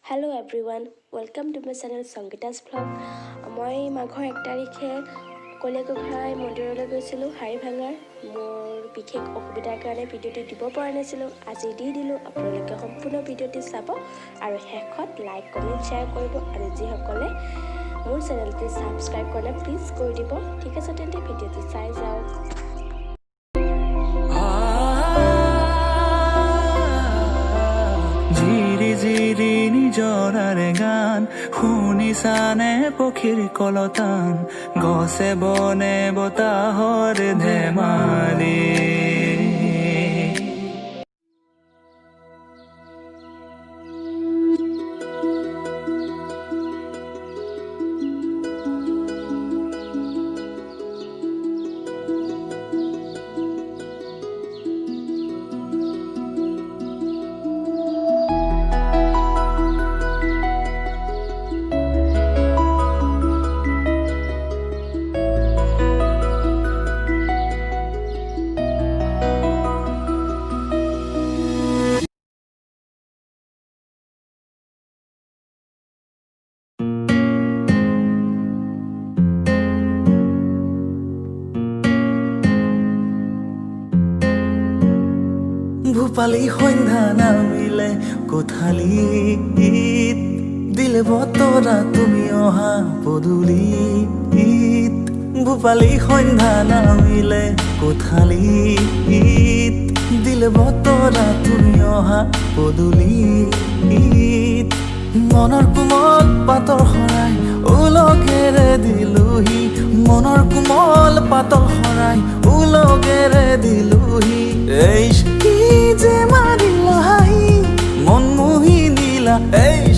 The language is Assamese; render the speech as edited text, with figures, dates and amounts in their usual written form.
Hello everyone, welcome to my channel sangitasvlog. মই মাঘৰ 1 তাৰিখে কলেগোঘাই মন্দিৰলৈ গৈছিলোঁ হাৰি ভাঙাৰ মোৰ বিশেষ অসুবিধাৰ কাৰণে ভিডিঅ'টি দিব পৰা নাছিলোঁ আজি দি দিলোঁ আপোনালোকে সম্পূৰ্ণ ভিডিঅ'টি চাব আৰু শেষত লাইক কমেণ্ট শ্বেয়াৰ কৰিব আৰু যিসকলে মোৰ চেনেলটি সাবস্ক্ৰাইব কৰা প্লিজ কৰি দিব ঠিক আছে তেন্তে ভিডিঅ'টি চাই যাওক জৰাৰে গান শুনিছানে পক্ষীৰ কলতান গছে বনে বতাহৰ ধেমালি ভূপালী সন্ধ্যা নামিলে কোঠালীত দিলে বতৰা তুমি অহা পদূলিত ভূপালী সন্ধ্যা নামিলে কোঠালীত দিলে বতৰা তুমি অহা পদূলিত মনৰ কোমল পাতৰ শৰাই উলগেৰে দিলোহি মনৰ কোমল পাতৰ শৰাই উলগেৰে দিলোহি এই যে মাৰিলা হাঁহি মন মোহি নিলা এই